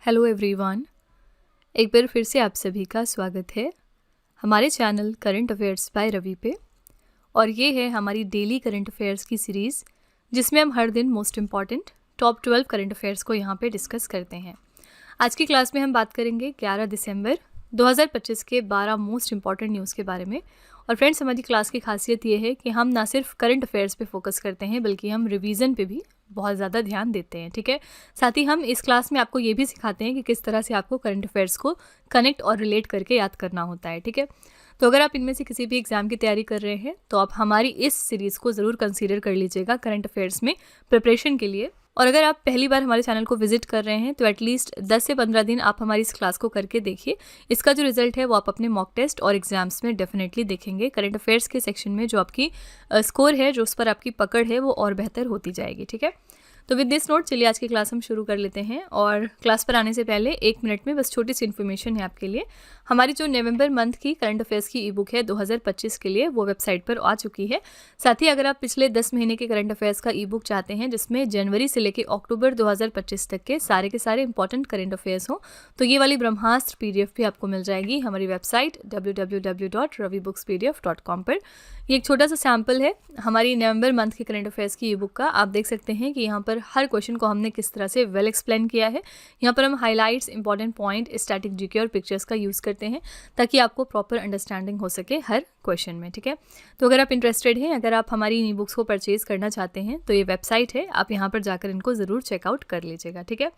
Hello everyone, एक बार फिर से आप सभी का स्वागत है हमारे channel current affairs by Ravi पे। और ये है हमारी डेली करंट अफेयर्स की सीरीज़ जिसमें हम हर दिन most important top 12 current affairs को यहाँ पे डिस्कस करते हैं। आज की क्लास में हम बात करेंगे 11 दिसंबर 2025 के 12 मोस्ट इम्पॉर्टेंट न्यूज़ के बारे में। और फ्रेंड्स, हमारी क्लास की खासियत ये है कि हम ना सिर्फ करंट अफेयर्स पे फोकस करते हैं बल्कि हम रिवीजन पे भी बहुत ज़्यादा ध्यान देते हैं। ठीक है, साथ ही हम इस क्लास में आपको ये भी सिखाते हैं कि किस तरह से आपको करंट अफेयर्स को कनेक्ट और रिलेट करके याद करना होता है। ठीक है, तो अगर आप इनमें से किसी भी एग्जाम की तैयारी कर रहे हैं तो आप हमारी इस सीरीज़ को ज़रूर कंसीडर कर लीजिएगा करंट अफेयर्स में प्रिपरेशन के लिए। और अगर आप पहली बार हमारे चैनल को विजिट कर रहे हैं तो एटलीस्ट 10 से 15 दिन आप हमारी इस क्लास को करके देखिए। इसका जो रिजल्ट है वो आप अपने मॉक टेस्ट और एग्जाम्स में डेफिनेटली देखेंगे। करंट अफेयर्स के सेक्शन में जो आपकी स्कोर है, जो उस पर आपकी पकड़ है, वो और बेहतर होती जाएगी। ठीक है, तो विद दिस नोट चलिए आज की क्लास हम शुरू कर लेते हैं। और क्लास पर आने से पहले 1 मिनट में बस छोटी सी इन्फॉर्मेशन है आपके लिए। हमारी जो नवंबर मंथ की करंट अफेयर्स की ई बुक है 2025 के लिए, वो वेबसाइट पर आ चुकी है। साथ ही अगर आप पिछले 10 महीने के करंट अफेयर्स का ई बुक चाहते हैं जिसमें जनवरी से लेकर अक्टूबर 2025 तक के सारे इंपॉर्टेंट करंट अफेयर्स हों, तो ये वाली ब्रह्मास्त्र PDF भी आपको मिल जाएगी हमारी वेबसाइट www.ravibooks.pdf.com पर। ये एक छोटा सा सैम्पल है हमारी नवंबर मंथ की करंट अफेयर्स की ई बुक का। आप देख सकते हैं कि यहाँ पर हर क्वेश्चन को हमने किस तरह से वेल एक्सप्लेन किया है। यहाँ पर हम highlights, important point, static GK और पिक्चर्स का यूज़ करते हैं ताकि आपको प्रॉपर अंडरस्टैंडिंग हो सके हर क्वेश्चन में। ठीक है, तो अगर आप इंटरेस्टेड हैं, अगर आप हमारी इन ई बुक्स को परचेज करना चाहते हैं तो ये वेबसाइट है, आप यहाँ पर जाकर इनको ज़रूर चेकआउट कर लीजिएगा। ठीक है,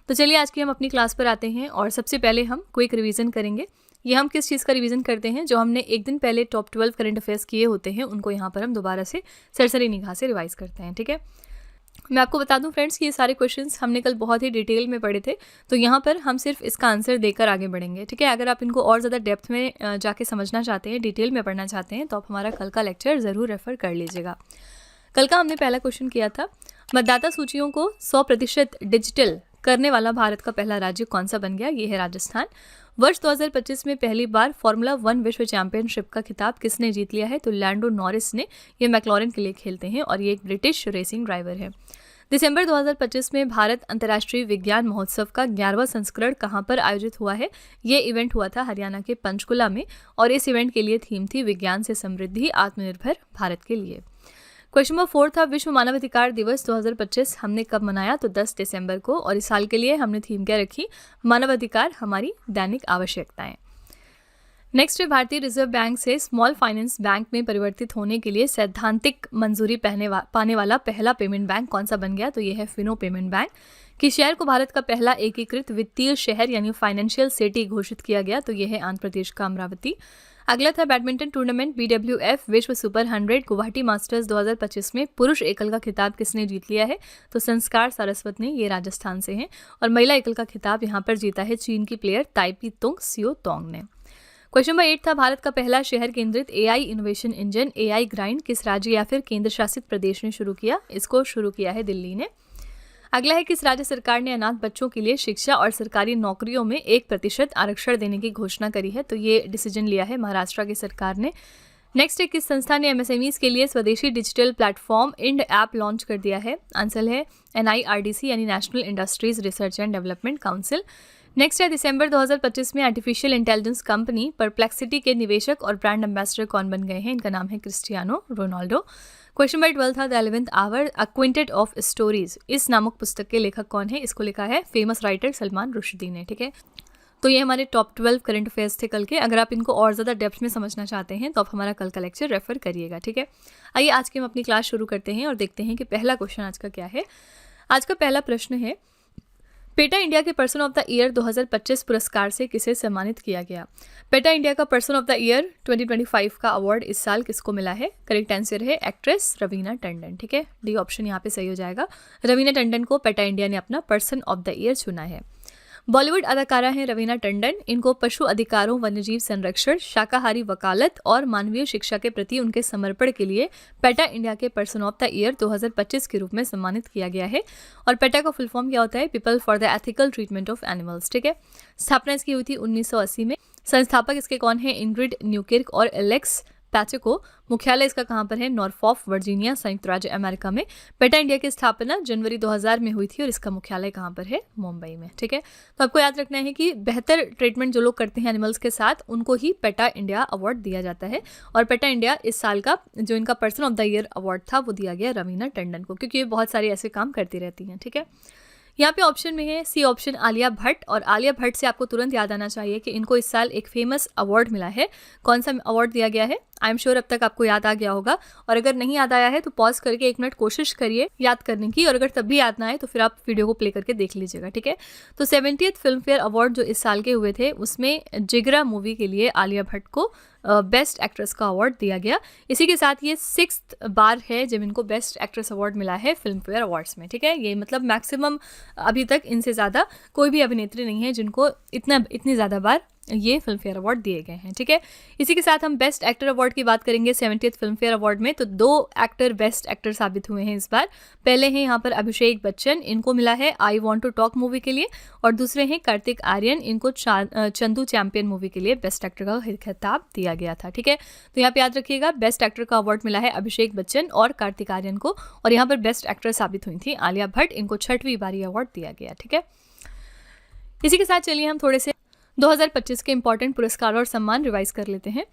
तो चलिए आज की हम अपनी क्लास पर आते हैं और सबसे पहले हम क्विक रिवीजन करेंगे। ये हम किस चीज़ का रिवीजन करते हैं? जो हमने एक दिन पहले टॉप 12 करंट अफेयर्स किए होते हैं उनको यहाँ पर हम दोबारा से सरसरी निगाह से रिवाइज करते हैं। ठीक है, मैं आपको बता दूं फ्रेंड्स कि ये सारे क्वेश्चंस हमने कल बहुत ही डिटेल में पढ़े थे, तो यहाँ पर हम सिर्फ इसका आंसर देकर आगे बढ़ेंगे। ठीक है, अगर आप इनको और ज़्यादा डेप्थ में जाके समझना चाहते हैं, डिटेल में पढ़ना चाहते हैं, तो आप हमारा कल का लेक्चर ज़रूर रेफर कर लीजिएगा। कल का हमने पहला क्वेश्चन किया था, मतदाता सूचियों को 100% डिजिटल करने वाला भारत का पहला राज्य कौन सा बन गया? ये है राजस्थान। वर्ष 2025 में पहली बार फॉर्मूला 1 विश्व चैंपियनशिप का खिताब किसने जीत लिया है? तो लैंडो नॉरिस ने। ये मैक्लॉरेन के लिए खेलते हैं और ये एक ब्रिटिश रेसिंग ड्राइवर है। दिसंबर 2025 में भारत अंतर्राष्ट्रीय विज्ञान महोत्सव का 11वां संस्करण कहाँ पर आयोजित हुआ है? ये इवेंट हुआ था हरियाणा के पंचकुला में और इस इवेंट के लिए थीम थी विज्ञान से समृद्धि, आत्मनिर्भर भारत के लिए। क्वेश्चन नंबर 4 था, विश्व मानवाधिकार दिवस 2025 हमने कब मनाया? तो 10 दिसंबर को। और इस साल के लिए हमने थीम क्या रखी? मानवाधिकार हमारी दैनिक आवश्यकताएं। नेक्स्ट है, भारतीय रिजर्व बैंक से स्मॉल फाइनेंस बैंक में परिवर्तित होने के लिए सैद्धांतिक मंजूरी पाने वाला पहला पेमेंट बैंक कौन सा बन गया? तो ये है फिनो पेमेंट बैंक। किस शहर को भारत का पहला एकीकृत वित्तीय शहर यानी फाइनेंशियल सिटी घोषित किया गया? तो ये है आंध्र प्रदेश का अमरावती। अगला था, बैडमिंटन टूर्नामेंट BWF विश्व सुपर 100 गुवाहाटी मास्टर्स 2025 में पुरुष एकल का खिताब किसने जीत लिया है? तो संस्कार सारस्वत ने। ये राजस्थान से हैं। और महिला एकल का खिताब यहाँ पर जीता है चीन की प्लेयर ताइपी तुंग सियो तोंग ने। क्वेश्चन नंबर 8 था, भारत का पहला शहर केंद्रित AI innovation engine AI grind किस राज्य या फिर केंद्र शासित प्रदेश ने शुरू किया? इसको शुरू किया है दिल्ली ने। अगला है, किस राज्य सरकार ने अनाथ बच्चों के लिए शिक्षा और सरकारी नौकरियों में 1% आरक्षण देने की घोषणा करी है? तो ये डिसीजन लिया है महाराष्ट्र की सरकार ने। नेक्स्ट है, किस संस्था ने MSMEs के लिए स्वदेशी डिजिटल प्लेटफॉर्म इंड ऐप लॉन्च कर दिया है? आंसर है NIRDC यानी national industries research and development council. Next है, दिसंबर 2025 में आर्टिफिशियल इंटेलिजेंस कंपनी परप्लेक्सिटी के निवेशक और ब्रांड एम्बेसडर कौन बन गए हैं? इनका नाम है क्रिस्टियानो रोनाल्डो। क्वेश्चन नंबर 12 था, the 11th hour a quintet of stories इस नामक पुस्तक के लेखक कौन है? इसको लिखा है फेमस राइटर सलमान रुश्दी ने। ठीक है, तो ये हमारे टॉप 12 करंट अफेयर्स थे कल के। अगर आप इनको और ज़्यादा डेप्थ में समझना चाहते हैं तो आप हमारा कल का लेक्चर रेफर करिएगा। ठीक है, आइए आज की हम अपनी क्लास शुरू करते हैं और देखते हैं कि पहला क्वेश्चन आज का क्या है। आज का पहला प्रश्न है, पेटा इंडिया के पर्सन ऑफ द ईयर 2025 पुरस्कार से किसे सम्मानित किया गया? पेटा इंडिया का पर्सन ऑफ द ईयर 2025 का अवार्ड इस साल किसको मिला है? करेक्ट आंसर है एक्ट्रेस रवीना टंडन। ठीक है, डी ऑप्शन यहाँ पे सही हो जाएगा। रवीना टंडन को पेटा इंडिया ने अपना पर्सन ऑफ द ईयर चुना है। बॉलीवुड अदाकारा हैं रवीना टंडन। इनको पशु अधिकारों, वन्यजीव संरक्षण, शाकाहारी वकालत और मानवीय शिक्षा के प्रति उनके समर्पण के लिए पेटा इंडिया के पर्सन ऑफ द ईयर 2025 के रूप में सम्मानित किया गया है। और पेटा का फुल फॉर्म क्या होता है? People for the ethical treatment of animals. ठीक है, स्थापना इसकी हुई थी 1980 में। संस्थापक इसके कौन है? इंग्रिड न्यूकिर्क और एलेक्स पैचेको, मुख्यालय इसका कहाँ पर है, नॉर्फॉल्क वर्जीनिया, संयुक्त राज्य अमेरिका में। पेटा इंडिया की स्थापना जनवरी 2000 में हुई थी और इसका मुख्यालय कहाँ पर है, मुंबई में। ठीक है, तो आपको याद रखना है कि बेहतर ट्रीटमेंट जो लोग करते हैं एनिमल्स के साथ उनको ही पेटा इंडिया अवार्ड दिया जाता है। और पेटा इंडिया इस साल का जो इनका person of the year award था वो दिया गया रवीना टंडन को, क्योंकि ये बहुत सारे ऐसे काम करती रहती हैं। ठीक है, यहाँ पे ऑप्शन में है सी ऑप्शन आलिया भट्ट, और आलिया भट्ट से आपको तुरंत याद आना चाहिए कि इनको इस साल एक फेमस अवार्ड मिला है। कौन सा अवार्ड दिया गया है, आई एम श्योर अब तक आपको याद आ गया होगा, और अगर नहीं याद आया है तो पॉज करके 1 मिनट कोशिश करिए याद करने की, और अगर तब भी याद ना आए तो फिर आप वीडियो को प्ले करके देख लीजिएगा। ठीक है, तो 70th फिल्म फेयर अवार्ड जो इस साल के हुए थे उसमें जिगरा मूवी के लिए आलिया भट्ट को बेस्ट एक्ट्रेस का अवार्ड दिया गया। इसी के साथ ये 6th बार है जब इनको बेस्ट एक्ट्रेस अवार्ड मिला है फिल्म फेयर अवार्ड्स में। ठीक है, ये मतलब मैक्सिमम अभी तक इनसे ज़्यादा कोई भी अभिनेत्री नहीं है जिनको इतनी ज़्यादा बार ये फिल्म फेयर अवार्ड दिए गए हैं। ठीक है, इसी के साथ हम बेस्ट एक्टर अवार्ड की बात करेंगे 70th फिल्म फेयर अवार्ड में। तो 2 एक्टर बेस्ट एक्टर साबित हुए हैं इस बार। पहले हैं यहाँ पर अभिषेक बच्चन, इनको मिला है I want to talk movie के लिए, और दूसरे हैं कार्तिक आर्यन, इनको चंदू चैंपियन मूवी के लिए बेस्ट एक्टर का खिताब दिया गया था। ठीक है, तो यहाँ पे याद रखिएगा बेस्ट एक्टर का अवार्ड मिला है अभिषेक बच्चन और कार्तिक आर्यन को, और यहाँ पर बेस्ट एक्टर साबित हुई थी आलिया भट्ट, इनको 6वीं बार अवार्ड दिया गया। ठीक है, इसी के साथ चलिए हम थोड़े से 2025 के इंपॉर्टेंट पुरस्कार और सम्मान रिवाइज कर लेते हैं।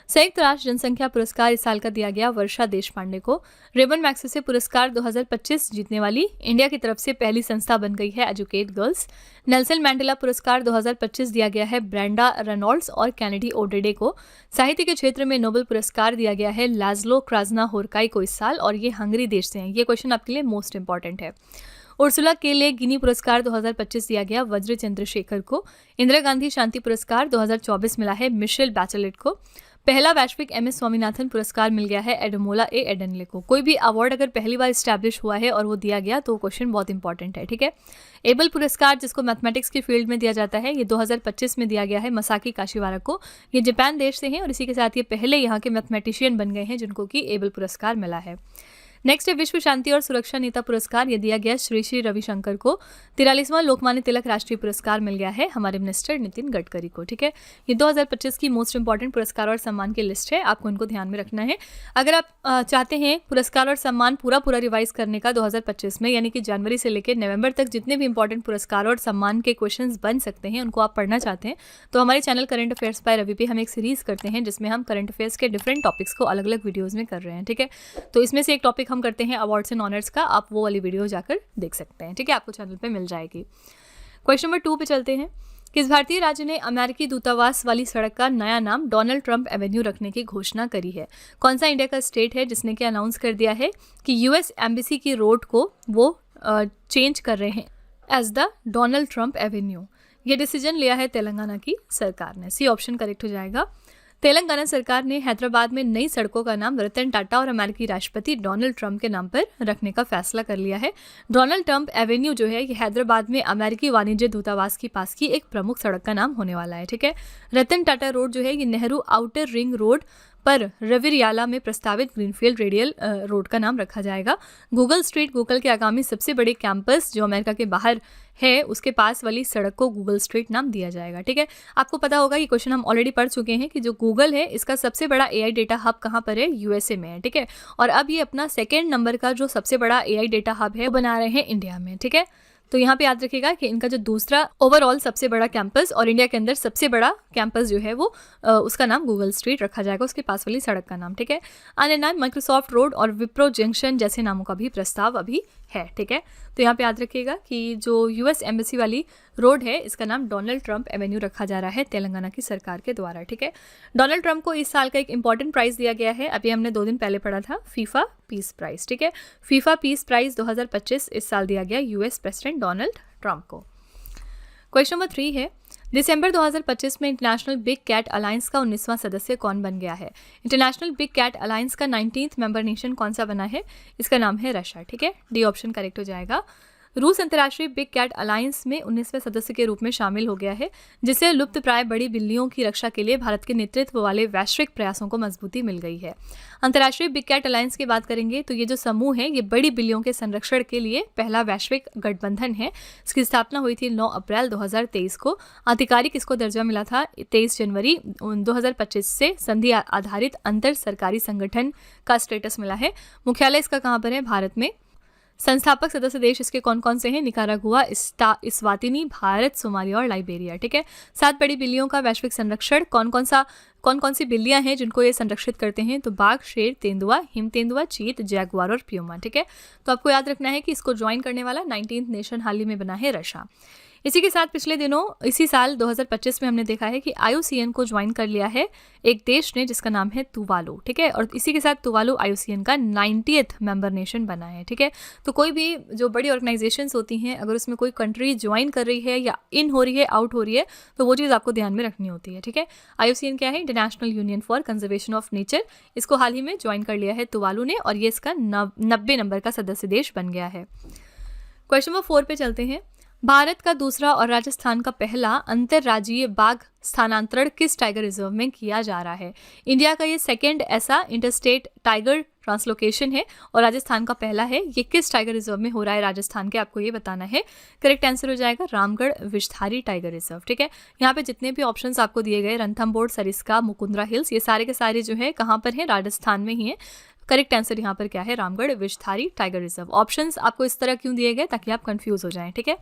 संयुक्त राष्ट्र जनसंख्या पुरस्कार इस साल का दिया गया वर्षा देशपांडे को। रेबन मैग्सेसे पुरस्कार 2025 जीतने वाली इंडिया की तरफ से पहली संस्था बन गई है एजुकेट गर्ल्स। नेल्सन मैंडेला पुरस्कार 2025 दिया गया है ब्रेंडा रेनॉल्ड्स और कैनेडी ओडेडे को। साहित्य के क्षेत्र में नोबेल पुरस्कार दिया गया है लाज़लो क्राजनाहोरकाई को इस साल, और ये हंगरी देश से हैं। ये क्वेश्चन आपके लिए मोस्ट इंपॉर्टेंट है। उर्सुला के लिए गिनी पुरस्कार 2025 दिया गया वज्र चंद्रशेखर को। इंदिरा गांधी शांति पुरस्कार 2024 मिला है मिशेल बैचेलेट को। पहला वैश्विक MS स्वामीनाथन पुरस्कार मिल गया है एडमोला ए एडनले को। कोई भी अवार्ड अगर पहली बार स्टैब्लिश हुआ है और वो दिया गया तो क्वेश्चन बहुत इंपॉर्टेंट है। ठीक है, एबल पुरस्कार जिसको मैथमेटिक्स की फील्ड में दिया जाता है ये 2025 में दिया गया है मसाकी काशिवारा को। ये जापान देश से हैं और इसी के साथ ये पहले यहाँ के मैथमेटिशियन बन गए हैं जिनको कि एबल पुरस्कार मिला है। नेक्स्ट है विश्व शांति और सुरक्षा नेता पुरस्कार, ये दिया गया श्री श्री रविशंकर को। 43वां लोकमान्य तिलक राष्ट्रीय पुरस्कार मिल गया है हमारे मिनिस्टर नितिन गडकरी को। ठीक है, ये 2025 की मोस्ट इंपॉर्टेंट पुरस्कार और सम्मान की लिस्ट है, आपको इनको ध्यान में रखना है। अगर आप चाहते हैं पुरस्कार और सम्मान पूरा रिवाइज करने का 2025 में, यानी कि जनवरी से लेकर नवंबर तक जितने भी इंपॉर्टेंट पुरस्कार और सम्मान के क्वेश्चंस बन सकते हैं उनको आप पढ़ना चाहते हैं, तो हमारे channel current affairs by Ravi पे हम एक सीरीज करते हैं जिसमें हम करंट अफेयर्स के डिफरेंट टॉपिक्स को अलग अलग वीडियोज़ में कर रहे हैं। ठीक है, तो इसमें से एक टॉपिक हम करते हैं अवार्ड्स एंड ऑनर्स का, आप वो वाली वीडियो जाकर देख सकते हैं। ठीक है, आपको चैनल पे मिल जाएगी। क्वेश्चन नंबर 2 पे चलते हैं। किस भारतीय राज्य ने अमेरिकी दूतावास वाली सड़क का नया नाम डोनाल्ड ट्रंप एवेन्यू रखने की घोषणा करी है? कौन सा इंडिया का स्टेट है जिसने कि अनाउंस कर दिया है कि US एम्बेसी की रोड को वो चेंज कर रहे हैं as the Donald Trump avenue? ये डिसीजन लिया है तेलंगाना की सरकार ने। सी ऑप्शन करेक्ट हो जाएगा। तेलंगाना सरकार ने हैदराबाद में नई सड़कों का नाम रतन टाटा और अमेरिकी राष्ट्रपति डोनाल्ड ट्रंप के नाम पर रखने का फैसला कर लिया है। डोनाल्ड ट्रंप एवेन्यू जो है ये हैदराबाद में अमेरिकी वाणिज्य दूतावास के पास की एक प्रमुख सड़क का नाम होने वाला है। ठीक है, रतन टाटा रोड जो है ये नेहरू आउटर रिंग रोड पर रविरियाला में प्रस्तावित ग्रीनफील्ड रेडियल रोड का नाम रखा जाएगा। गूगल स्ट्रीट गूगल के आगामी सबसे बड़े कैंपस जो अमेरिका के बाहर है उसके पास वाली सड़क को गूगल स्ट्रीट नाम दिया जाएगा। ठीक है, आपको पता होगा ये क्वेश्चन हम ऑलरेडी पढ़ चुके हैं कि जो गूगल है इसका सबसे बड़ा AI डेटा हब कहाँ पर है? USA में है। ठीक है, और अब ये अपना 2nd नंबर का जो सबसे बड़ा AI डेटा हब है वो बना रहे हैं इंडिया में। ठीक है, तो यहाँ पे याद रखिएगा कि इनका जो दूसरा ओवरऑल सबसे बड़ा कैंपस और इंडिया के अंदर सबसे बड़ा कैंपस जो है वो उसका नाम गूगल स्ट्रीट रखा जाएगा, उसके पास वाली सड़क का नाम। ठीक है, अन्य नाम माइक्रोसॉफ्ट रोड और विप्रो जंक्शन जैसे नामों का भी प्रस्ताव अभी है। ठीक है, तो यहाँ पे याद रखिएगा कि जो US एम्बेसी वाली रोड है इसका नाम डोनाल्ड ट्रंप एवेन्यू रखा जा रहा है तेलंगाना की सरकार के द्वारा। ठीक है, डोनाल्ड ट्रंप को इस साल का एक इंपॉर्टेंट प्राइज दिया गया है, अभी हमने 2 दिन पहले पढ़ा था, फीफा पीस प्राइज। ठीक है, फीफा पीस प्राइज 2025 इस साल दिया गया US प्रेसिडेंट डोनाल्ड ट्रंप को। क्वेश्चन नंबर 3 है, दिसंबर 2025 में इंटरनेशनल बिग कैट अलायंस का 19वां सदस्य कौन बन गया है? इंटरनेशनल बिग कैट अलायंस का 19th मेंबर नेशन कौन सा बना है? इसका नाम है रशिया। ठीक है, डी ऑप्शन करेक्ट हो जाएगा। रूस अंतर्राष्ट्रीय बिग कैट अलायंस में 19वें सदस्य के रूप में शामिल हो गया है, जिससे लुप्तप्राय बड़ी बिल्लियों की रक्षा के लिए भारत के नेतृत्व वाले वैश्विक प्रयासों को मजबूती मिल गई है। अंतर्राष्ट्रीय बिग कैट अलायंस की बात करेंगे तो ये जो समूह है ये बड़ी बिल्लियों के संरक्षण के लिए पहला वैश्विक गठबंधन है। इसकी स्थापना हुई थी 9 अप्रैल 2023 को। आधिकारिक इसको दर्जा मिला था 23 जनवरी 2025 से संधि आधारित अंतर सरकारी संगठन का स्टेटस मिला है। मुख्यालय इसका कहाँ पर है? भारत में। संस्थापक सदस्य देश इसके कौन कौन से हैं? निकारागुआ, इस्वातिनी, भारत, सोमालिया और लाइबेरिया। ठीक है, 7 बड़ी बिल्लियों का वैश्विक संरक्षण। कौन कौन सी बिल्लियां हैं जिनको ये संरक्षित करते हैं? तो बाघ, शेर, तेंदुआ, हिम तेंदुआ, चीत, जैगुआर और प्यूमा। ठीक है, तो आपको याद रखना है कि इसको ज्वाइन करने वाला 19th नेशन हाल ही में बना है रशिया। इसी के साथ पिछले दिनों इसी साल 2025 में हमने देखा है कि IUCN को ज्वाइन कर लिया है एक देश ने जिसका नाम है तुवालू। ठीक है, और इसी के साथ तुवालू IUCN का 90th मेंबर नेशन बना है। ठीक है, तो कोई भी जो बड़ी ऑर्गेनाइजेशंस होती हैं अगर उसमें कोई कंट्री ज्वाइन कर रही है या इन हो रही है, आउट हो रही है, तो वो चीज़ आपको ध्यान में रखनी होती है। ठीक है, IUCN क्या है? International union for conservation of nature. इसको हाल ही में ज्वाइन कर लिया है तुवालू ने और ये इसका 90 नंबर का सदस्य देश बन गया है। क्वेश्चन नंबर 4 पे चलते हैं। भारत का दूसरा और राजस्थान का पहला अंतर्राज्यीय बाघ स्थानांतरण किस टाइगर रिजर्व में किया जा रहा है? इंडिया का ये सेकेंड ऐसा इंटरस्टेट टाइगर ट्रांसलोकेशन है और राजस्थान का पहला है। ये किस टाइगर रिजर्व में हो रहा है राजस्थान के? आपको ये बताना है। करेक्ट आंसर हो जाएगा रामगढ़ विषधारी टाइगर रिजर्व। ठीक है, यहाँ पे जितने भी ऑप्शंस आपको दिए गए, रणथंभौर, सरिस्का, मुकुंदरा हिल्स, ये सारे के सारे जो है कहाँ पर हैं? राजस्थान में ही है। करेक्ट आंसर यहाँ पर क्या है? Ramgarh Vishdhari tiger reserve. Options आपको इस तरह क्यों दिए गए? ताकि आप कंफ्यूज हो जाएं। ठीक है,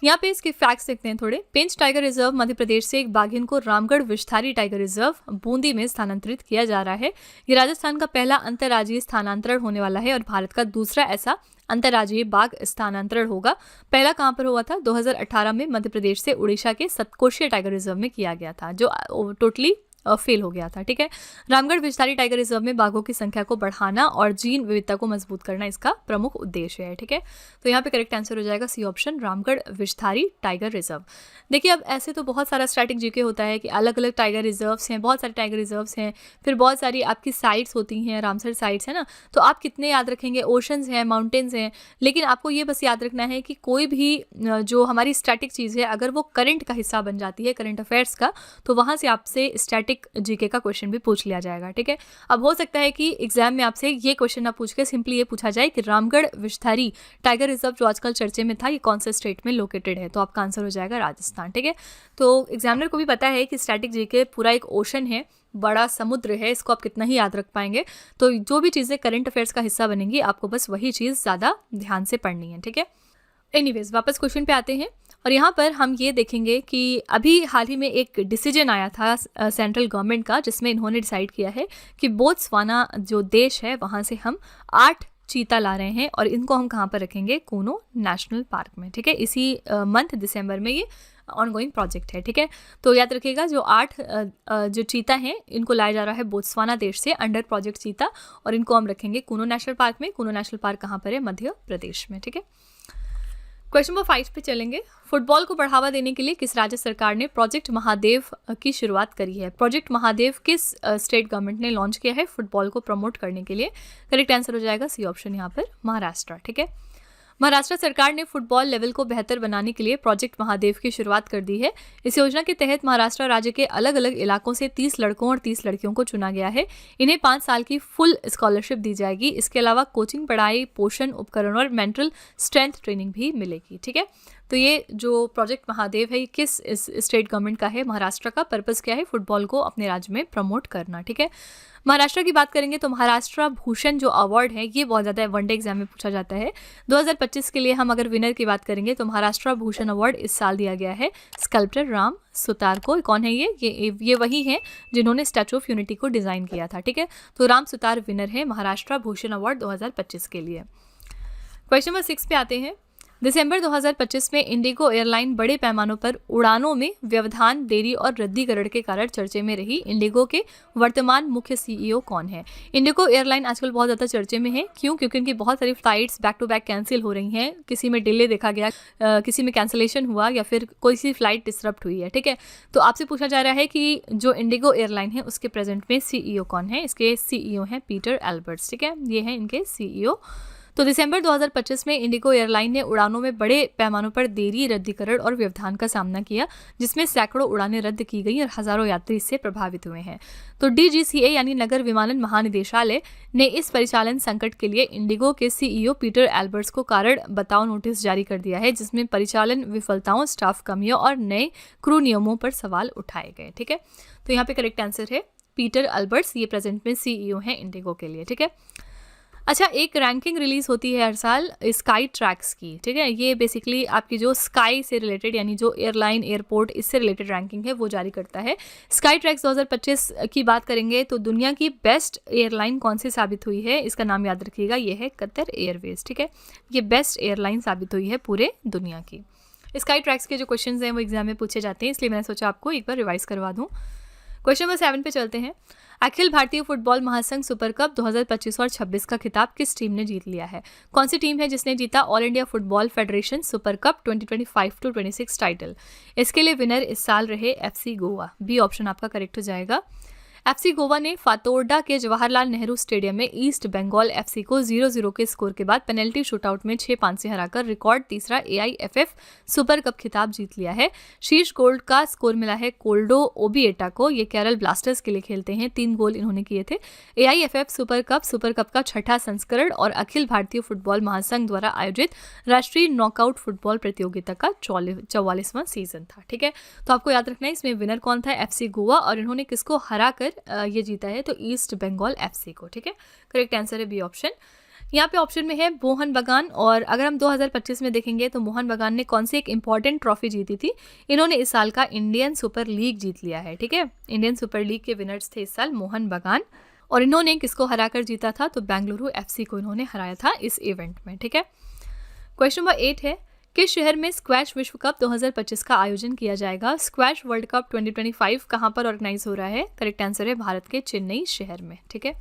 यहाँ पे इसके फैक्ट्स देखते हैं थोड़े। पेंच टाइगर रिजर्व मध्य प्रदेश से एक बाघिन को रामगढ़ विषधारी टाइगर रिजर्व बूंदी में स्थानांतरित किया जा रहा है। ये राजस्थान का पहला अंतर्राज्यीय स्थानांतरण होने वाला है और भारत का दूसरा ऐसा अंतर्राज्यीय बाघ स्थानांतरण होगा। पहला कहाँ पर हुआ था? 2018 में मध्य प्रदेश से उड़ीसा के सतकोशिया टाइगर रिजर्व में किया गया था, जो टोटली फेल हो गया था। ठीक है, रामगढ़ विषधारी टाइगर रिजर्व में बाघों की संख्या को बढ़ाना और जीन विविधता को मजबूत करना इसका प्रमुख उद्देश्य है। ठीक है, तो यहाँ पे करेक्ट आंसर हो जाएगा C option, Ramgarh Vishdhari tiger reserve. देखिए, अब ऐसे तो बहुत सारा स्टैटिक जीके होता है कि अलग अलग टाइगर रिजर्व्स हैं, बहुत सारे टाइगर रिजर्व्स हैं, फिर बहुत सारी आपकी साइट्स होती हैं, रामसर साइट्स है ना, तो आप कितने याद रखेंगे? ओशंस हैं, माउंटेन्स हैं, लेकिन आपको ये बस याद रखना है कि कोई भी जो हमारी स्टैटिक चीज़ है अगर वो करंट का हिस्सा बन जाती है, करंट अफेयर्स का, तो वहाँ से आपसे स्टैटिक जीके का क्वेश्चन भी पूछ लिया जाएगा। ठीक है, अब हो सकता है कि एग्जाम में आपसे ये क्वेश्चन ना पूछ के सिंपली ये पूछा जाए कि रामगढ़ विषधारी टाइगर रिजर्व जो आजकल चर्चे में था ये कौन से स्टेट में लोकेटेड है, तो आपका आंसर हो जाएगा राजस्थान। ठीक है, तो एग्जामिनर को भी पता है कि स्टैटिक जीके पूरा एक ओशन है, बड़ा समुद्र है, इसको आप कितना ही याद रख पाएंगे, तो जो भी चीज़ें करंट अफेयर्स का हिस्सा बनेंगी आपको बस वही चीज़ ज़्यादा ध्यान से पढ़नी है। ठीक है, एनीवेज वापस क्वेश्चन पे आते हैं और यहाँ पर हम ये देखेंगे कि अभी हाल ही में एक डिसीजन आया था सेंट्रल गवर्नमेंट का, जिसमें इन्होंने डिसाइड किया है कि बोत्सवाना जो देश है वहाँ से हम 8 चीता ला रहे हैं और इनको हम कहाँ पर रखेंगे? कूनो नेशनल पार्क में। ठीक है, इसी मंथ दिसंबर में ये ऑनगोइंग प्रोजेक्ट है। ठीक है, तो याद रखिएगा जो 8 जो चीता हैं इनको लाया जा रहा है बोत्सवाना देश से अंडर प्रोजेक्ट चीता और इनको हम रखेंगे कूनो नेशनल पार्क में। कूनो नेशनल पार्क कहाँ पर है? मध्य प्रदेश में। ठीक है, क्वेश्चन नंबर 5 पे चलेंगे। फुटबॉल को बढ़ावा देने के लिए किस राज्य सरकार ने प्रोजेक्ट महादेव की शुरुआत करी है? प्रोजेक्ट महादेव किस स्टेट गवर्नमेंट ने लॉन्च किया है फुटबॉल को प्रमोट करने के लिए? करेक्ट आंसर हो जाएगा सी ऑप्शन, यहाँ पर महाराष्ट्र। ठीक है, महाराष्ट्र सरकार ने फुटबॉल लेवल को बेहतर बनाने के लिए प्रोजेक्ट महादेव की शुरुआत कर दी है। इस योजना के तहत महाराष्ट्र राज्य के अलग अलग इलाकों से 30 लड़कों और 30 लड़कियों को चुना गया है। इन्हें 5 साल की फुल स्कॉलरशिप दी जाएगी। इसके अलावा कोचिंग, पढ़ाई, पोषण उपकरण और मेंटल स्ट्रेंथ ट्रेनिंग भी मिलेगी। ठीक है, तो ये जो प्रोजेक्ट महादेव है ये किस स्टेट गवर्नमेंट का है? महाराष्ट्र का। पर्पस क्या है? फुटबॉल को अपने राज्य में प्रमोट करना। ठीक है, महाराष्ट्र की बात करेंगे तो महाराष्ट्र भूषण जो अवार्ड है ये बहुत ज़्यादा वनडे एग्जाम में पूछा जाता है। 2025 के लिए हम अगर विनर की बात करेंगे तो महाराष्ट्र भूषण अवार्ड इस साल दिया गया है स्कल्प्टर राम सुतार को। कौन है ये वही है जिन्होंने स्टैचू ऑफ यूनिटी को डिज़ाइन किया था। ठीक है, तो राम सुतार विनर है महाराष्ट्र भूषण अवार्ड 2025 के लिए। क्वेश्चन नंबर 6 पे आते हैं। दिसंबर 2025 में इंडिगो एयरलाइन बड़े पैमानों पर उड़ानों में व्यवधान, देरी और रद्दीकरण के कारण चर्चे में रही। इंडिगो के वर्तमान मुख्य सीईओ कौन है? इंडिगो एयरलाइन आजकल बहुत ज़्यादा चर्चे में है। क्यों? क्योंकि उनकी बहुत सारी flights back to back cancel हो रही हैं। किसी में डिले देखा गया, किसी में कैंसिलेशन हुआ या फिर कोई सी फ्लाइट डिसरप्ट हुई है। ठीक है, तो आपसे पूछा जा रहा है कि जो इंडिगो एयरलाइन है उसके प्रेजेंट में सीईओ कौन है? इसके सीईओ हैं पीटर एल्बर्ट्स। ठीक है, ये हैं इनके सीईओ। तो दिसंबर 2025 में इंडिगो एयरलाइन ने उड़ानों में बड़े पैमानों पर देरी, रद्दीकरण और व्यवधान का सामना किया, जिसमें सैकड़ों उड़ानें रद्द की गई और हजारों यात्री इससे प्रभावित हुए हैं। तो DGCA यानी नगर विमानन महानिदेशालय ने इस परिचालन संकट के लिए इंडिगो के CEO पीटर एल्बर्ट्स को कारण बताओ नोटिस जारी कर दिया है, जिसमें परिचालन विफलताओं, स्टाफ कमियों और नए क्रू नियमों पर सवाल उठाए गए। ठीक है, तो यहाँ पे करेक्ट आंसर है पीटर एल्बर्ट्स। ये प्रेजेंट में CEO हैं इंडिगो के लिए। ठीक है, अच्छा, एक रैंकिंग रिलीज होती है हर साल स्काई ट्रैक्स की। ठीक है, ये बेसिकली आपकी जो स्काई से रिलेटेड यानी जो एयरलाइन, एयरपोर्ट, इससे रिलेटेड रैंकिंग है वो जारी करता है। स्काई ट्रैक्स 2025 की बात करेंगे तो दुनिया की बेस्ट एयरलाइन कौन सी साबित हुई है, इसका नाम याद रखिएगा, ये है कतर एयरवेज। ठीक है, ये बेस्ट एयरलाइन साबित हुई है पूरे दुनिया की। स्काई ट्रैक्स के जो क्वेश्चन हैं वो एग्जाम में पूछे जाते हैं, इसलिए मैंने सोचा आपको एक बार रिवाइज करवा दूँ। क्वेश्चन नंबर 7 पे चलते हैं। अखिल भारतीय फुटबॉल महासंघ सुपर कप 2025 और 26 का खिताब किस टीम ने जीत लिया है? कौन सी टीम है जिसने जीता all India football federation super cup 2025-26 title? इसके लिए विनर इस साल रहे FC गोवा। बी ऑप्शन आपका करेक्ट हो जाएगा। FC गोवा ने फातोरडा के जवाहरलाल नेहरू स्टेडियम में ईस्ट बंगाल FC को 0-0 के स्कोर के बाद पेनल्टी शूटआउट में 6-5 से हराकर रिकॉर्ड तीसरा AIFF सुपर कप खिताब जीत लिया है। शीर्ष गोल्ड का स्कोर मिला है कोल्डो ओबिएटा को। ये केरल ब्लास्टर्स के लिए खेलते हैं, 3 गोल इन्होंने किए थे। AIFF सुपर कप का छठा संस्करण और अखिल भारतीय फुटबॉल महासंघ द्वारा आयोजित राष्ट्रीय नॉकआउट फुटबॉल प्रतियोगिता का 44वां सीजन था। ठीक है, तो आपको याद रखना है इसमें विनर कौन था, FC गोवा, और इन्होंने किसको हराकर ये जीता है, तो ईस्ट बंगाल FC को। ठीक है, करेक्ट आंसर है बी ऑप्शन। यहाँ पे ऑप्शन में है मोहन बगान, और अगर हम 2025 में देखेंगे तो मोहन बगान ने कौन सी एक इंपॉर्टेंट ट्रॉफी जीती थी? इन्होंने इस साल का इंडियन सुपर लीग जीत लिया है। ठीक है, इंडियन सुपर लीग के विनर्स थे इस साल मोहन बगान, और इन्होंने किसको हराकर जीता था? तो बेंगलुरु FC को इन्होंने हराया था इस इवेंट में। ठीक है, क्वेश्चन नंबर 8 है। किस शहर में स्क्वैश विश्व कप 2025 का आयोजन किया जाएगा? स्क्वैश वर्ल्ड कप 2025 कहाँ पर ऑर्गेनाइज हो रहा है? करेक्ट आंसर है भारत के चेन्नई शहर में। ठीक है,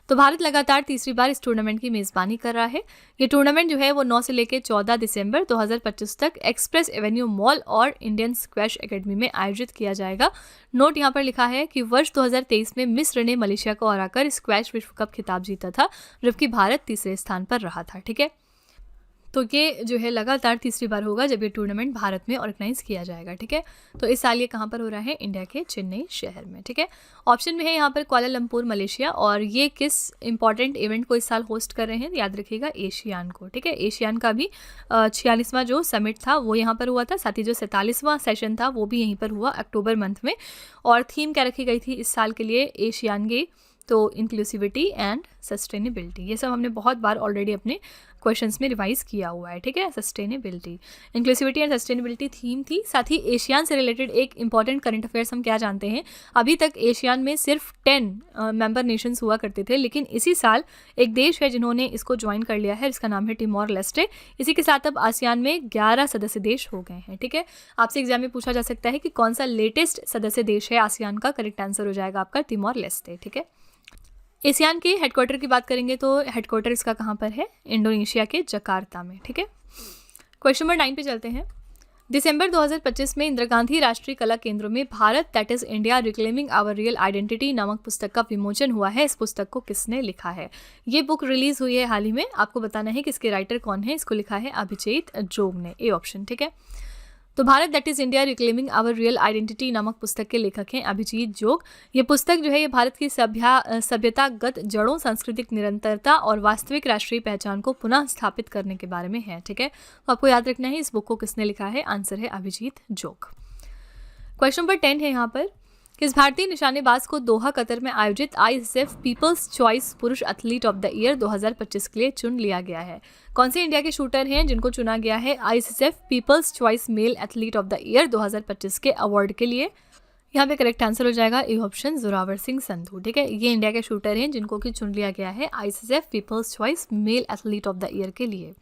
तो भारत लगातार तीसरी बार इस टूर्नामेंट की मेजबानी कर रहा है। ये टूर्नामेंट जो है वो 9 से लेकर 14 दिसंबर 2025 तक एक्सप्रेस एवेन्यू मॉल और इंडियन स्क्वैश एकेडमी में आयोजित किया जाएगा। नोट यहाँ पर लिखा है कि वर्ष 2023 में मिस्र ने मलेशिया को हराकर स्क्वैश विश्व कप खिताब जीता था, जबकि भारत तीसरे स्थान पर रहा था। ठीक है, तो ये जो है लगातार तीसरी बार होगा जब ये टूर्नामेंट भारत में ऑर्गेनाइज किया जाएगा। ठीक है, तो इस साल ये कहाँ पर हो रहा है? इंडिया के चेन्नई शहर में। ठीक है, ऑप्शन में है यहाँ पर कुआलालंपुर मलेशिया, और ये किस इंपॉर्टेंट इवेंट को इस साल होस्ट कर रहे हैं? याद रखिएगा एशियान को। ठीक है, एशियान का भी 46वां जो समिट था वो यहाँ पर हुआ था, साथ ही जो 47वां सेशन था वो भी यहीं पर हुआ अक्टूबर मंथ में। और थीम क्या रखी गई थी इस साल के लिए एशियान की? तो इंक्लूसिविटी एंड सस्टेनेबिलिटी। ये सब हमने बहुत बार ऑलरेडी अपने क्वेश्चंस में रिवाइज किया हुआ है। ठीक है, sustainability, inclusivity and sustainability theme थी। साथ ही एशियान से रिलेटेड एक इंपॉर्टेंट करंट अफेयर्स हम क्या जानते हैं? अभी तक एशियान में सिर्फ 10 मेंबर नेशंस हुआ करते थे, लेकिन इसी साल एक देश है जिन्होंने इसको ज्वाइन कर लिया है, इसका नाम है टिमोर लेस्टे। इसी के साथ अब आसियान में 11 सदस्य देश हो गए हैं। ठीक है, आपसे एग्जाम में पूछा जा सकता है कि कौन सा लेटेस्ट सदस्य देश है आसियान का? करेक्ट आंसर हो जाएगा आपका टिमोर लेस्टे। ठीक है, एशियान के हेडक्वार्टर की बात करेंगे तो हेडक्वार्टर इसका कहाँ पर है? इंडोनेशिया के जकार्ता में। ठीक है, क्वेश्चन नंबर 9 पे चलते हैं। दिसंबर 2025 में इंदिरा गांधी राष्ट्रीय कला केंद्र में Bharat that is India reclaiming our real identity नामक पुस्तक का विमोचन हुआ है। इस पुस्तक को किसने लिखा है? ये बुक रिलीज हुई है हाल ही में। आपको बताना है कि इसके राइटर कौन है। इसको लिखा है अभिजीत जोग ने। A option. ठीक है, तो Bharat that is India reclaiming our real identity नामक पुस्तक के लेखक हैं अभिजीत जोग। ये पुस्तक जो है ये भारत की सभ्यतागत जड़ों, सांस्कृतिक निरंतरता और वास्तविक राष्ट्रीय पहचान को पुनः स्थापित करने के बारे में है। ठीक है, तो आपको याद रखना है इस बुक को किसने लिखा है। आंसर है अभिजीत जोग। क्वेश्चन नंबर 10 है यहाँ पर। किस भारतीय निशानेबाज को दोहा कतर में आयोजित ISSF पीपल्स चॉइस पुरुष एथलीट ऑफ द ईयर 2025 के लिए चुन लिया गया है? कौन से इंडिया के शूटर हैं जिनको चुना गया है ISSF people's choice male athlete of the year 2025 के अवार्ड के लिए? यहाँ पे करेक्ट आंसर हो जाएगा ए ऑप्शन, जोरावर सिंह संधू। ठीक है, ये इंडिया के शूटर हैं जिनको कि चुन लिया गया है ISSF people's choice male athlete of the year के लिए।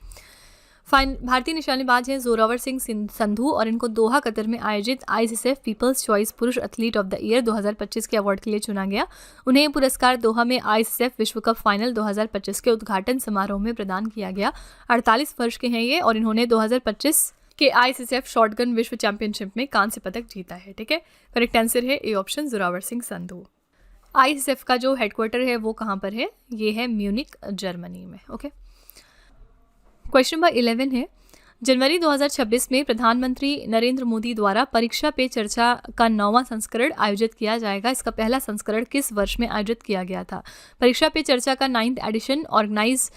भारतीय निशानेबाज हैं जोरावर सिंह संधू, और इनको दोहा कतर में आयोजित ISSF पीपल्स चॉइस पुरुष एथलीट ऑफ द ईयर 2025 के अवार्ड के लिए चुना गया। उन्हें ये पुरस्कार दोहा में ISSF विश्व कप फाइनल 2025 के उद्घाटन समारोह में प्रदान किया गया। 48 वर्ष के हैं ये, और इन्होंने 2025 के ISSF शॉटगन विश्व चैंपियनशिप में कांस्य पदक जीता है। ठीक है, करेक्ट आंसर है A option, Zorawar Singh Sandhu. ISSF का जो हेडक्वार्टर है वो कहाँ पर है? ये है म्यूनिक, जर्मनी में। ओके, क्वेश्चन नंबर 11 है, जनवरी 2026 में प्रधानमंत्री नरेंद्र मोदी द्वारा परीक्षा पे चर्चा का 9वां संस्करण आयोजित किया जाएगा। इसका पहला संस्करण किस वर्ष में आयोजित किया गया था? परीक्षा पे चर्चा का 9th एडिशन ऑर्गेनाइज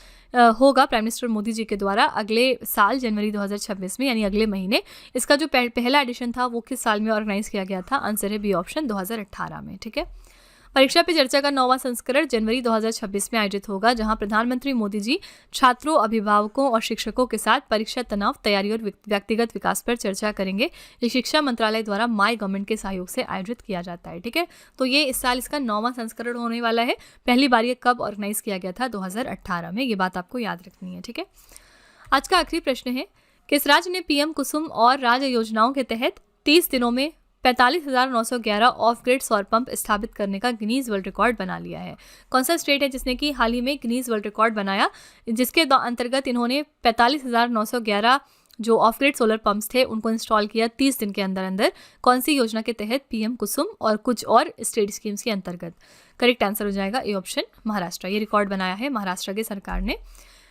होगा प्राइम मिनिस्टर मोदी जी के द्वारा अगले साल जनवरी 2026 में, यानी अगले महीने। इसका जो पहला एडिशन था वो किस साल में ऑर्गेनाइज किया गया था? आंसर है बी ऑप्शन 2018 में। ठीक है, परीक्षा पे चर्चा का 9वां संस्करण जनवरी 2026 में आयोजित होगा, जहां प्रधानमंत्री मोदी जी छात्रों, अभिभावकों और शिक्षकों के साथ परीक्षा तनाव, तैयारी और व्यक्तिगत विकास पर चर्चा करेंगे। ये शिक्षा मंत्रालय द्वारा माय गवर्नमेंट के सहयोग से आयोजित किया जाता है। ठीक है, तो ये इस साल इसका 9वां संस्करण होने वाला है। पहली बार ये कब ऑर्गेनाइज किया गया था? 2018 में। ये बात आपको याद रखनी है। ठीक है, आज का आखिरी प्रश्न है, किस राज्य ने पीएम कुसुम और राज्य योजनाओं के तहत 30 दिनों में 45,911 ऑफ ग्रिड सौर पंप स्थापित करने का गिनीज वर्ल्ड रिकॉर्ड बना लिया है? कौन सा स्टेट है जिसने कि हाल ही में गिनीज वर्ल्ड रिकॉर्ड बनाया, जिसके अंतर्गत इन्होंने 45,911 जो ऑफ ग्रिड सोलर पंप्स थे उनको इंस्टॉल किया 30 दिन के अंदर अंदर? कौन सी योजना के तहत? पीएम कुसुम और कुछ और स्टेट स्कीम्स के अंतर्गत। करेक्ट आंसर हो जाएगा ए ऑप्शन महाराष्ट्र। ये रिकॉर्ड बनाया है महाराष्ट्र की सरकार ने।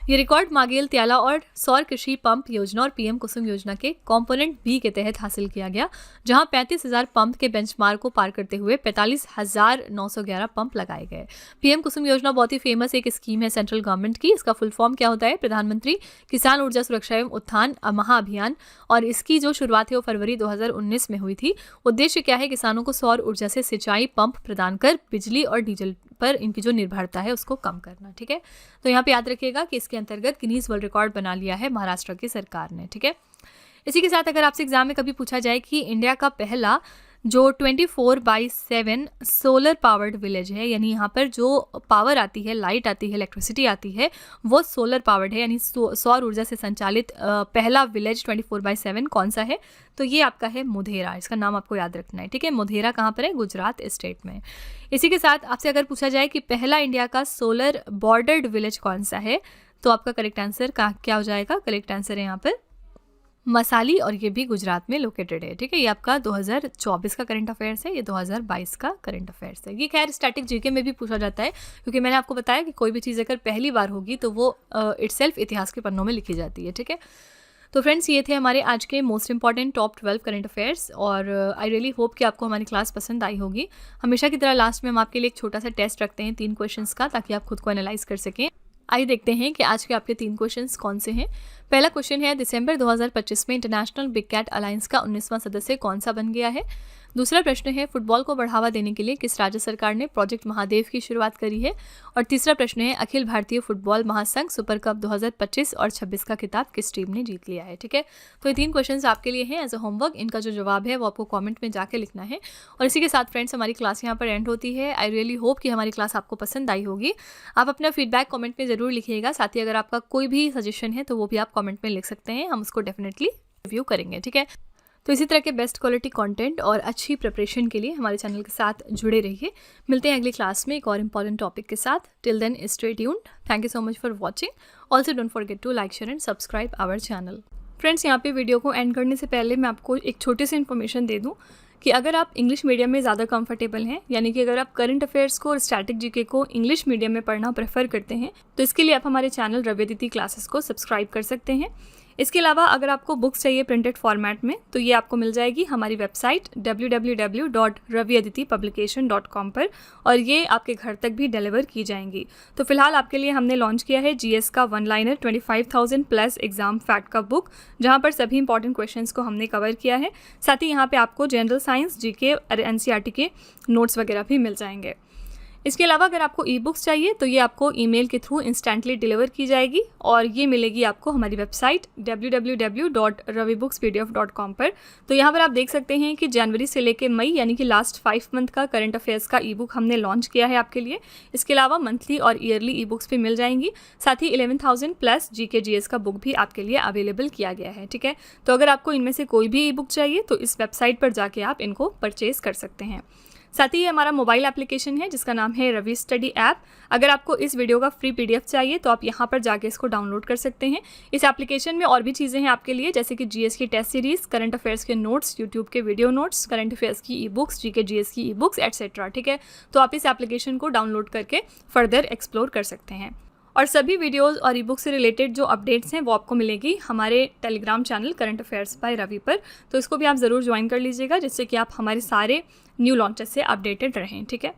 ये रिकॉर्ड मागेल त्याला और सौर कृषि पंप योजना और पीएम कुसुम योजना के कंपोनेंट बी के तहत हासिल किया गया, जहां 35,000 पंप के बेंचमार्क को पार करते हुए 45,911 पंप लगाए गए। पीएम कुसुम योजना बहुत ही फेमस एक स्कीम है सेंट्रल गवर्नमेंट की। इसका फुल फॉर्म क्या होता है? प्रधानमंत्री किसान ऊर्जा सुरक्षा एवं उत्थान महाअभियान, और इसकी जो शुरुआत है वो फरवरी 2019 में हुई थी। उद्देश्य क्या है? किसानों को सौर ऊर्जा से सिंचाई पंप प्रदान कर बिजली और डीजल पर इनकी जो निर्भरता है उसको कम करना। ठीक है, तो यहाँ पे याद रखिएगा कि इसके अंतर्गत गिनीज वर्ल्ड रिकॉर्ड बना लिया है महाराष्ट्र की सरकार ने। ठीक है, इसी के साथ अगर आपसे एग्जाम में कभी पूछा जाए कि इंडिया का पहला जो 24/7 सोलर पावर्ड विलेज है, यानी यहाँ पर जो पावर आती है, लाइट आती है, इलेक्ट्रिसिटी आती है, वो सोलर पावर्ड है, यानी सौर ऊर्जा से संचालित पहला विलेज 24/7 कौन सा है? तो ये आपका है मोढेरा। इसका नाम आपको याद रखना है। ठीक है, मोढेरा कहाँ पर है? गुजरात स्टेट में। इसी के साथ आपसे अगर पूछा जाए कि पहला इंडिया का सोलर बॉर्डर्ड विलेज कौन सा है, तो आपका करेक्ट आंसर क्या हो जाएगा? करेक्ट आंसर है यहाँ पर मसाली, और ये भी गुजरात में लोकेटेड है। ठीक है, ये आपका 2024 का करंट अफेयर्स है, ये 2022 का करंट अफेयर्स है। ये खैर स्टैटिक जीके में भी पूछा जाता है, क्योंकि मैंने आपको बताया कि कोई भी चीज़ अगर पहली बार होगी तो वो इटसेल्फ इतिहास के पन्नों में लिखी जाती है। ठीक है, तो फ्रेंड्स ये थे हमारे आज के most important top 12 current affairs, और आई रियली होप कि आपको हमारी क्लास पसंद आई होगी। हमेशा की तरह लास्ट में हम आपके लिए एक छोटा सा टेस्ट रखते हैं 3 क्वेश्चंस का, ताकि आप खुद को एनालाइज कर सकें। आइए देखते हैं कि आज के आपके 3 क्वेश्चंस कौन से हैं। पहला क्वेश्चन है, दिसंबर 2025 में इंटरनेशनल बिग कैट अलायंस का 19वां सदस्य कौन सा बन गया है? दूसरा प्रश्न है, फुटबॉल को बढ़ावा देने के लिए किस राज्य सरकार ने प्रोजेक्ट महादेव की शुरुआत करी है? और तीसरा प्रश्न है, अखिल भारतीय फुटबॉल महासंघ सुपर कप 2025 और 26 का खिताब किस टीम ने जीत लिया है? ठीक है, तो ये 3 क्वेश्चंस आपके लिए हैं एज अ होमवर्क। इनका जो जवाब है वो आपको कमेंट में जाके लिखना है। और इसी के साथ फ्रेंड्स हमारी क्लास यहाँ पर एंड होती है। आई रियली होप कि हमारी क्लास आपको पसंद आई होगी। आप अपना फीडबैक कमेंट में ज़रूर लिखिएगा। साथ ही अगर आपका कोई भी सजेशन है तो वो भी आप कमेंट में लिख सकते हैं, हम उसको डेफिनेटली रिव्यू करेंगे। ठीक है, तो इसी तरह के बेस्ट क्वालिटी कंटेंट और अच्छी प्रिपरेशन के लिए हमारे चैनल के साथ जुड़े रहिए। मिलते हैं अगली क्लास में एक और इम्पॉर्टेंट टॉपिक के साथ। Till then stay tuned. Thank you so much for watching. Also don't forget to like, share and subscribe our channel. Friends, यहाँ पे वीडियो को एंड करने से पहले मैं आपको एक छोटी सी इन्फॉर्मेशन दे दूँ कि अगर आप इंग्लिश मीडियम में ज़्यादा कंफर्टेबल हैं, यानी कि अगर आप करंट अफेयर्स को और स्टैटिक जीके को इंग्लिश मीडियम में पढ़ना प्रेफर करते हैं, तो इसके लिए आप हमारे चैनल रवि अदिति क्लासेस को सब्सक्राइब कर सकते हैं। इसके अलावा अगर आपको बुक्स चाहिए प्रिंटेड फॉर्मेट में, तो ये आपको मिल जाएगी हमारी वेबसाइट www.raviaditipublication.com पर, और ये आपके घर तक भी डिलीवर की जाएंगी। तो फिलहाल आपके लिए हमने लॉन्च किया है जीएस का 1 लाइनर 25,000 प्लस एग्जाम फैक्ट का बुक, जहाँ पर सभी इंपॉर्टेंट क्वेश्चंस को हमने कवर किया है। साथ ही यहाँ पे आपको जनरल साइंस, जीके और एनसीईआरटी के नोट्स वगैरह भी मिल जाएंगे। इसके अलावा अगर आपको ई बुक्स चाहिए तो ये आपको ईमेल के थ्रू इंस्टेंटली डिलीवर की जाएगी, और ये मिलेगी आपको हमारी वेबसाइट www.ravibooks.pdf.com पर। तो यहाँ पर आप देख सकते हैं कि जनवरी से लेकर मई, यानी कि लास्ट 5 मंथ का करंट अफेयर्स का ई बुक हमने लॉन्च किया है आपके लिए। इसके अलावा मंथली और ईयरली ई बुक्स भी मिल जाएंगी। साथ ही 11,000 प्लस जीके जीएस का बुक भी आपके लिए अवेलेबल किया गया है। ठीक है, तो अगर आपको इनमें से कोई भी ई बुक चाहिए तो इस वेबसाइट पर जाके आप इनको परचेज कर सकते हैं। साथ ही ये हमारा मोबाइल एप्लीकेशन है जिसका नाम है रवि स्टडी ऐप। अगर आपको इस वीडियो का फ्री पीडीएफ चाहिए तो आप यहाँ पर जाके इसको डाउनलोड कर सकते हैं। इस एप्लीकेशन में और भी चीज़ें हैं आपके लिए, जैसे कि जीएस की टेस्ट सीरीज़, करंट अफेयर्स के नोट्स, यूट्यूब के वीडियो नोट्स, करंट अफेयर्स की ई बुक्स, जीके जीएस की ई बुक्स एटसेट्रा। ठीक है, तो आप इस एप्लीकेशन को डाउनलोड करके फर्दर एक्सप्लोर कर सकते हैं। और सभी वीडियोस और ई बुक से रिलेटेड जो अपडेट्स हैं वो आपको मिलेगी हमारे Telegram channel current affairs by Ravi पर। तो इसको भी आप ज़रूर ज्वाइन कर लीजिएगा, जिससे कि आप हमारे सारे न्यू लॉन्चेस से अपडेटेड रहें। ठीक है।